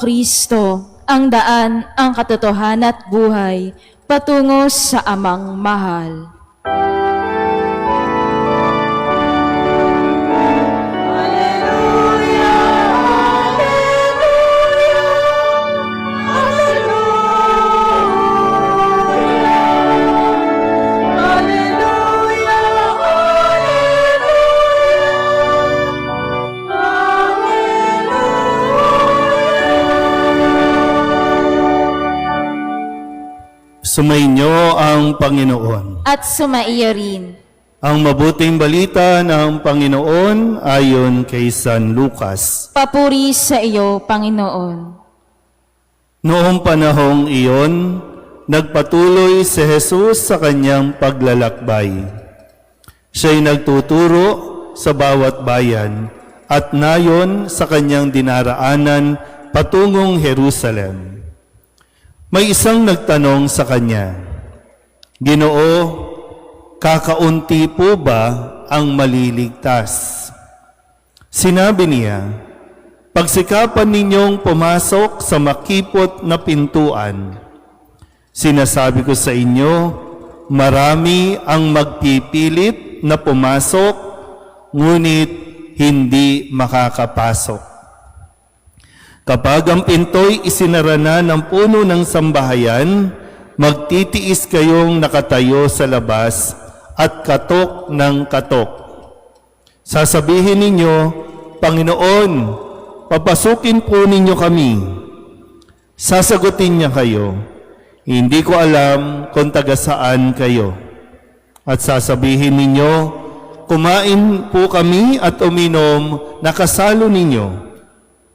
Kristo, ang daan, ang katotohanan at buhay, patungo sa Amang mahal. Sumainyo ang Panginoon. At sumaiyo rin. Ang mabuting balita ng Panginoon ayon kay San Lucas. Papuri sa iyo, Panginoon. Noong panahong iyon, nagpatuloy si Jesus sa kanyang paglalakbay. Siya'y nagtuturo sa bawat bayan at nayon sa kanyang dinaraanan patungong Jerusalem. May isang nagtanong sa kanya, "Ginoo, kakaunti po ba ang maliligtas?" Sinabi niya, "Pagsikapan ninyong pumasok sa makipot na pintuan. Sinasabi ko sa inyo, marami ang magpipilit na pumasok, ngunit hindi makakapasok. Kapag ang pinto'y isinara na ng puno ng sambahayan, magtitiis kayong nakatayo sa labas at katok ng katok. Sasabihin ninyo, Panginoon, papasukin po ninyo kami." Sasagutin niya kayo, "Hindi ko alam kung taga saan kayo." At sasabihin ninyo, "Kumain po kami at uminom na kasalo ninyo.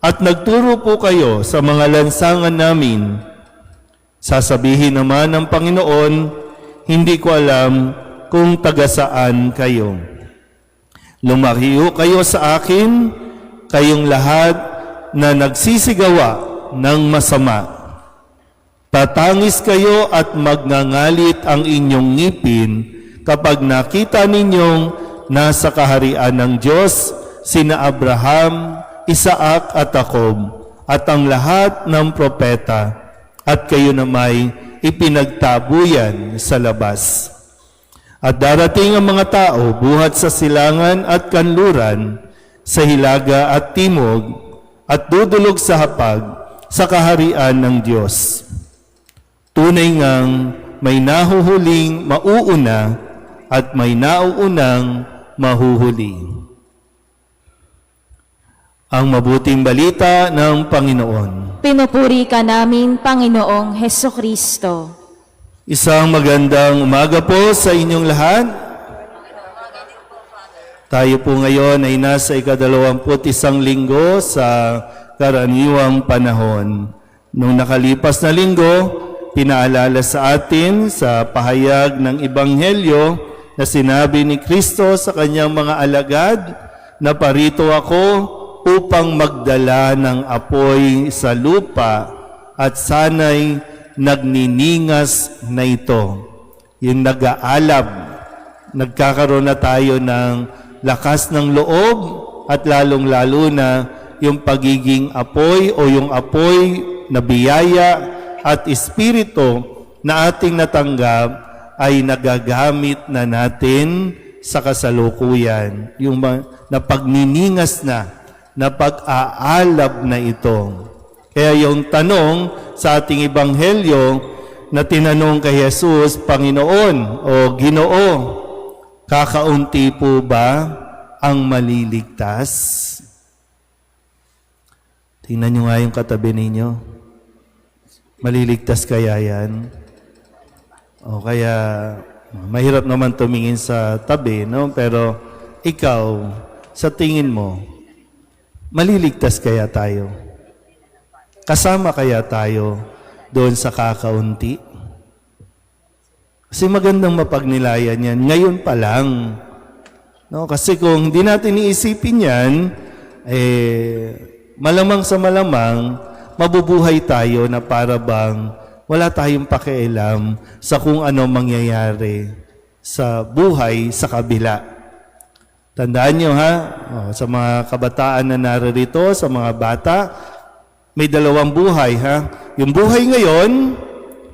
At nagturo po kayo sa mga lansangan namin." Sasabihin naman ng Panginoon, "Hindi ko alam kung taga saan kayo. Lumahiyo kayo sa akin, kayong lahat na nagsisigawa ng masama. Tatangis kayo at magngangalit ang inyong ngipin kapag nakita ninyong nasa kaharian ng Diyos sina Abraham, Isaac at Jacob, at ang lahat ng propeta, at kayo na may ipinagtabuyan sa labas. At darating ang mga tao buhat sa silangan at kanluran, sa hilaga at timog, at dudulog sa hapag sa kaharian ng Diyos. Tunay ngang may nahuhuling mauuna at may nauunang mahuhuli." Ang mabuting balita ng Panginoon. Pinupuri ka namin, Panginoong Hesukristo. Isang magandang umaga po sa inyong lahat. Tayo po ngayon ay nasa 21 linggo sa karaniwang panahon. Nung nakalipas na linggo, pinaalala sa atin sa pahayag ng Ebanghelyo na sinabi ni Kristo sa kanyang mga alagad na parito ako upang magdala ng apoy sa lupa at sana'y nagniningas na ito. Yung nag-aalab, nagkakaroon na tayo ng lakas ng loob at lalong-lalo na yung pagiging apoy o yung apoy na biyaya at espiritu na ating natanggap ay nagagamit na natin sa kasalukuyan. Yung na pagniningas na pag-aalab na ito. Kaya yung tanong sa ating Ebanghelyo na tinanong kay Jesus, Panginoon o Ginoo, kakaunti po ba ang maliligtas? Tingnan nyo nga yung katabi ninyo. Maliligtas kaya yan? O kaya, mahirap naman tumingin sa tabi, no? Pero ikaw, sa tingin mo, maliligtas kaya tayo? Kasama kaya tayo doon sa kakaunti? Kasi magandang mapagnilayan yan. Ngayon pa lang. No? Kasi kung di natin iisipin yan, malamang sa malamang, mabubuhay tayo na para bang wala tayong pakialam sa kung ano mangyayari sa buhay sa kabila. Tandaan nyo ha, sa mga kabataan na naririto, sa mga bata, may dalawang buhay, ha? Yung buhay ngayon,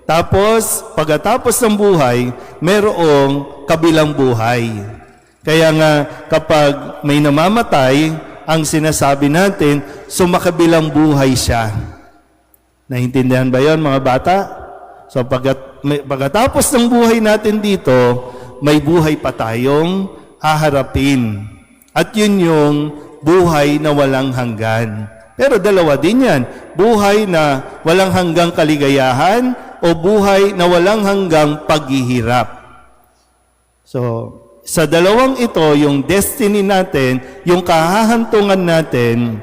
tapos pagkatapos ng buhay, mayroong kabilang buhay. Kaya nga, kapag may namamatay, ang sinasabi natin, sumakabilang buhay siya. Naintindihan ba yon mga bata? So pagkatapos ng buhay natin dito, may buhay pa tayong haharapin. At yun yung buhay na walang hanggan. Pero dalawa din yan. Buhay na walang hanggang kaligayahan o buhay na walang hanggang paghihirap. So, sa dalawang ito, yung destiny natin, yung kahahantungan natin,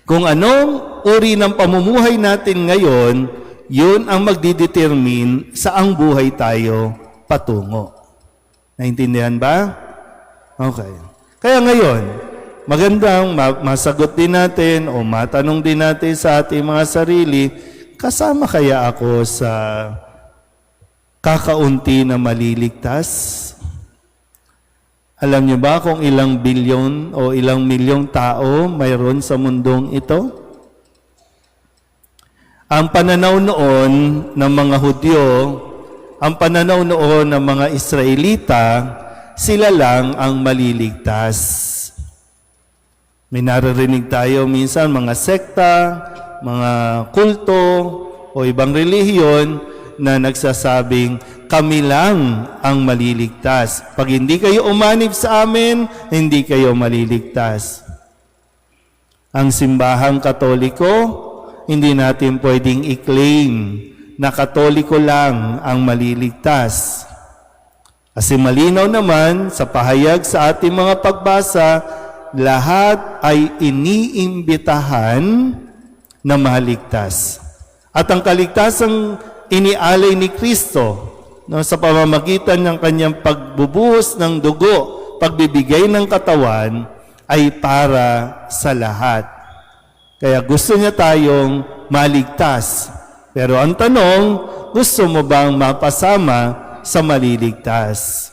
kung anong uri ng pamumuhay natin ngayon, yun ang magdidetermine saang buhay tayo patungo. Naintindihan ba? Okay. Kaya ngayon, magandang masagot din natin o matanong din natin sa ating mga sarili, kasama kaya ako sa kakaunti na maliligtas? Alam niyo ba kung ilang bilyon o ilang milyong tao mayroon sa mundong ito? Ang pananaw noon ng mga Hudyo, ang pananaw noon ng mga Israelita, sila lang ang maliligtas. May naririnig tayo minsan mga sekta, mga kulto o ibang relihiyon na nagsasabing kami lang ang maliligtas. Pag hindi kayo umanib sa amin, hindi kayo maliligtas. Ang simbahang Katoliko, hindi natin pwedeng i-claim na Katoliko lang ang maliligtas. Kasi malinaw naman sa pahayag sa ating mga pagbasa, lahat ay iniimbitahan na maligtas. At ang kaligtasang inialay ni Kristo, no, sa pamamagitan ng kanyang pagbubuhos ng dugo, pagbibigay ng katawan, ay para sa lahat. Kaya gusto niya tayong maligtas. Pero ang tanong, gusto mo bang mapasama sa maliligtas?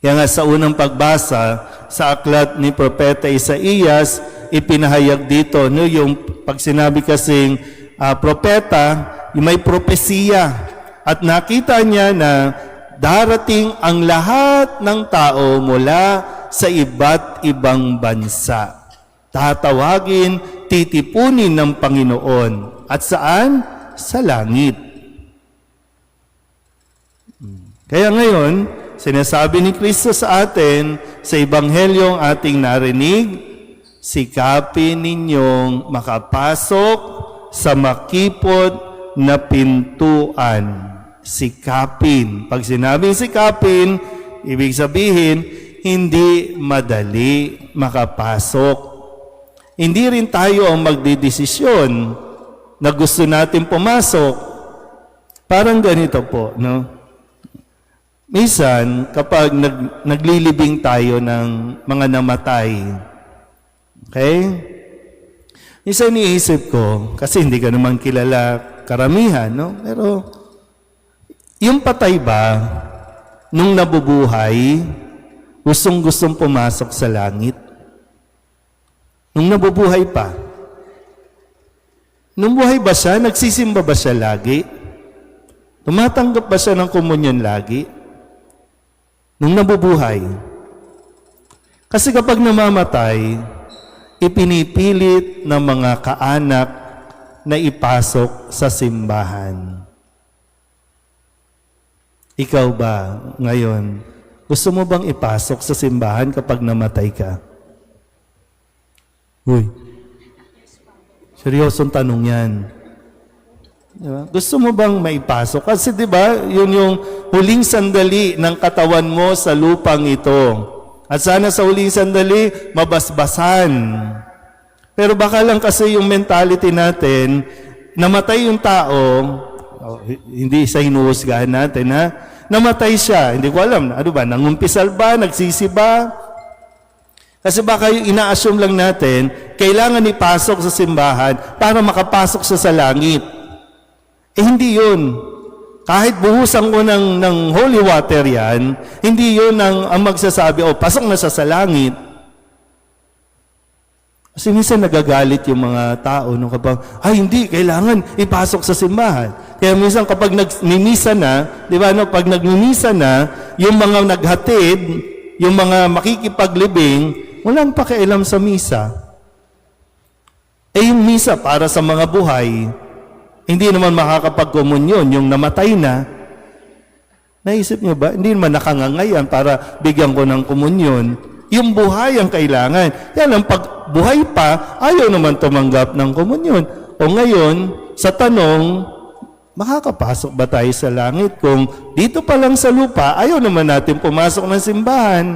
Yan nga sa unang pagbasa, sa aklat ni Propeta Isaías, ipinahayag dito, no, yung pag sinabi kasing propeta, yung may propesiya. At nakita niya na darating ang lahat ng tao mula sa iba't ibang bansa. Tatawagin, titipunin ng Panginoon. At saan? Sa langit. Kaya ngayon, sinasabi ni Kristo sa atin, sa Ebanghelyong ating narinig, sikapin ninyong makapasok sa makipot na pintuan. Sikapin. Pag sinabing sikapin, ibig sabihin, hindi madali makapasok. Hindi rin tayo ang magdidesisyon na gusto natin pumasok. Parang ganito po, no? Minsan, kapag naglilibing tayo ng mga namatay, okay? Minsan iniisip ko, kasi hindi ka naman kilala karamihan, no? Pero, yung patay ba, nung nabubuhay, gustong-gustong pumasok sa langit? Nung nabubuhay pa? Nung buhay ba siya, nagsisimba ba siya lagi? Tumatanggap ba siya ng komunyon lagi? Nung nabubuhay? Kasi kapag namamatay, ipinipilit ng mga kaanak na ipasok sa simbahan. Ikaw ba ngayon, gusto mo bang ipasok sa simbahan kapag namatay ka? Uy, seryosong tanong yan. Diba? Gusto mo bang maipasok? Kasi diba, yun yung huling sandali ng katawan mo sa lupang ito. At sana sa huling sandali, mabasbasan. Pero baka lang kasi yung mentality natin, namatay yung tao, hindi sa hinuhusgahan natin, ha? Namatay siya. Hindi ko alam, ano ba, nangumpisal ba, nagsisiba? Kasi baka yung ina-assume lang natin, kailangan ipasok sa simbahan para makapasok siya sa langit. Eh hindi yun. Kahit buhusan ko ng holy water yan, hindi yun ang magsasabi, pasok na siya sa langit. Kasi minsan nagagalit yung mga tao nung kapag, ay hindi, kailangan ipasok sa simbahan. Kaya minsan kapag nagmimisa na, di ba, no, pag nagmimisa na, yung mga naghatid, yung mga makikipaglibing, walang pakialam sa misa. Eh yung misa para sa mga buhay, hindi naman makakapagkomunyon yung namatay na. Naisip niyo ba? Hindi naman nakangangayan para bigyan ko ng komunyon. Yung buhay ang kailangan. Yan ang pag buhay pa, ayaw naman tumanggap ng komunyon. O ngayon, sa tanong, makakapasok ba tayo sa langit kung dito pa lang sa lupa, ayaw naman natin pumasok ng simbahan?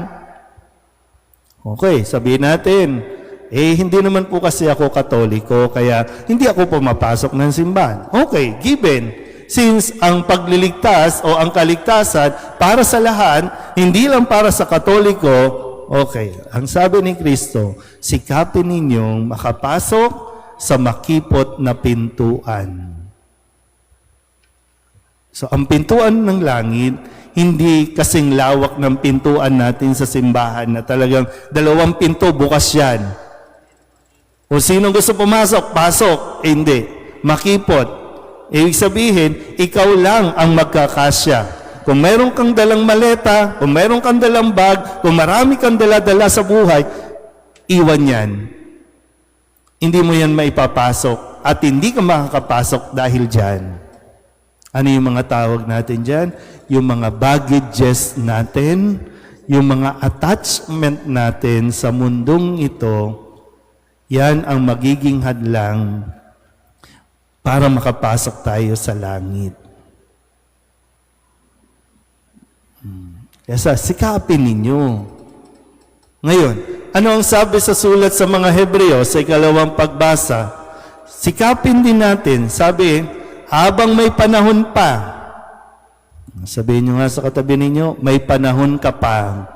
Okay, sabihin natin, hindi naman po kasi ako Katoliko, kaya hindi ako pumapasok ng simbahan. Okay, given. Since ang pagliligtas o ang kaligtasan para sa lahat, hindi lang para sa Katoliko, okay, ang sabi ni Kristo, sikapin ninyong makapasok sa makipot na pintuan. So, ang pintuan ng langit, hindi kasing lawak ng pintuan natin sa simbahan na talagang 2 pinto, bukas yan. O sino gusto pumasok, pasok. Hindi. Makipot. Ibig sabihin, ikaw lang ang magkakasya. Kung meron kang dalang maleta, kung meron kang dalang bag, kung marami kang dala-dala sa buhay, iwan yan. Hindi mo yan maipapasok at hindi ka makakapasok dahil dyan. Ano yung mga tawag natin dyan? Yung mga baggages natin, yung mga attachment natin sa mundong ito, yan ang magiging hadlang para makapasok tayo sa langit. Kaya sikapin ninyo. Ngayon, ano ang sabi sa sulat sa mga Hebreo sa 2 pagbasa? Sikapin din natin, sabi, habang may panahon pa. Sabihin nyo nga sa katabi ninyo, may panahon ka pa.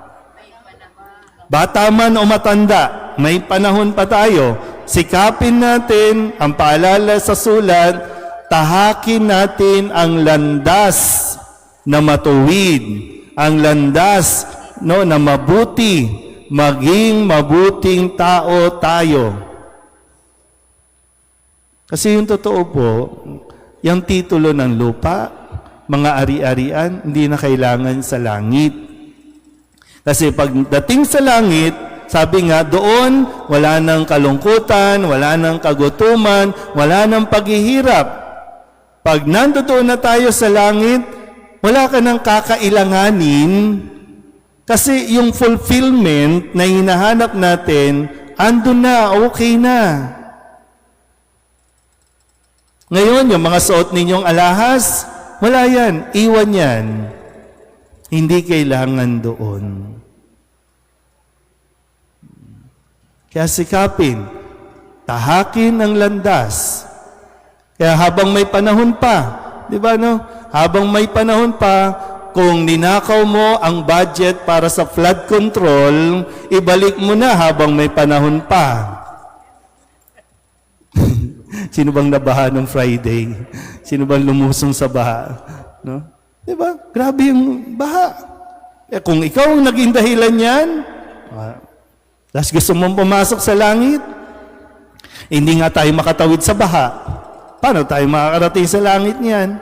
Bata man o matanda, may panahon pa tayo. Sikapin natin ang paalala sa sulat, tahakin natin ang landas na matuwid, ang landas na mabuti, maging mabuting tao tayo. Kasi yung totoo po, yung titulo ng lupa, mga ari-arian, hindi na kailangan sa langit. Kasi pagdating sa langit, sabi nga, doon, wala nang kalungkutan, wala nang kagutuman, wala nang paghihirap. Pag nandoon na tayo sa langit, wala ka nang kakailanganin kasi yung fulfillment na hinahanap natin, andun na, okay na. Ngayon, yung mga suot ninyong alahas, wala yan, iwan yan. Hindi kailangan doon. Kaya sikapin, tahakin ang landas. Kaya habang may panahon pa, di ba no? Habang may panahon pa, kung ninakaw mo ang budget para sa flood control, ibalik mo na habang may panahon pa. Sino bang nabaha nung Friday? Sino bang lumusong sa baha? No? Di ba? Grabe yung baha. Kung ikaw ang naging dahilan yan, tapos gusto mong pumasok sa langit, hindi nga tayo makatawid sa baha. Paano tayo makakarating sa langit niyan?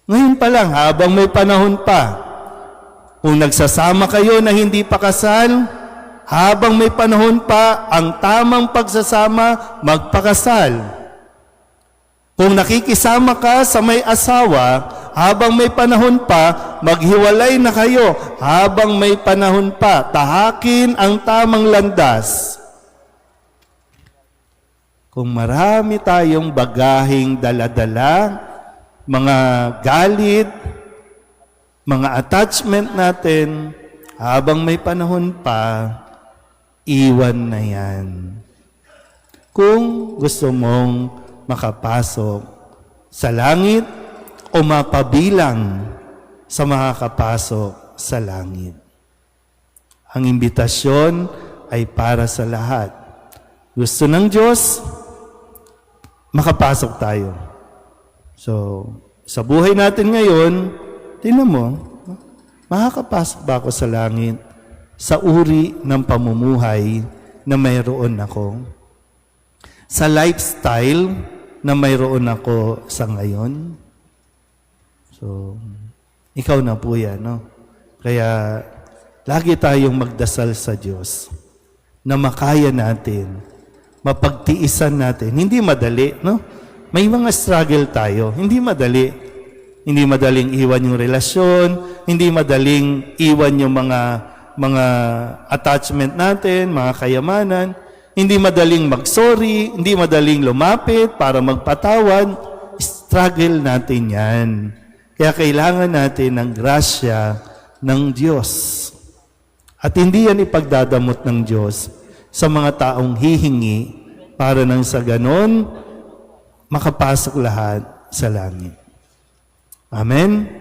Ngayon pa lang, habang may panahon pa, kung nagsasama kayo na hindi pa kasal, habang may panahon pa, ang tamang pagsasama, magpakasal. Kung nakikisama ka sa may asawa, habang may panahon pa, maghiwalay na kayo. Habang may panahon pa, tahakin ang tamang landas. Kung marami tayong bagaheng dala-dala, mga galit, mga attachment natin, habang may panahon pa, iwan na yan. Kung gusto mong makapasok sa langit o mapabilang sa makakapasok sa langit. Ang imbitasyon ay para sa lahat. Gusto ng Diyos, makapasok tayo. So, sa buhay natin ngayon, tingnan mo, makakapasok ba ako sa langit sa uri ng pamumuhay na mayroon ako. Sa lifestyle na mayroon ako sa ngayon. So, ikaw na po yan, no? Kaya, lagi tayong magdasal sa Diyos na makaya natin, mapagtiisan natin. Hindi madali, no? May mga struggle tayo. Hindi madali. Hindi madaling iwan yung relasyon, hindi madaling iwan yung mga attachment natin, mga kayamanan, hindi madaling mag-sorry, hindi madaling lumapit para magpatawad. Struggle natin yan. Kaya kailangan natin ng grasya ng Diyos. At hindi yan ipagdadamot ng Diyos sa mga taong hihingi para nang sa ganon makapasok lahat sa langit. Amen?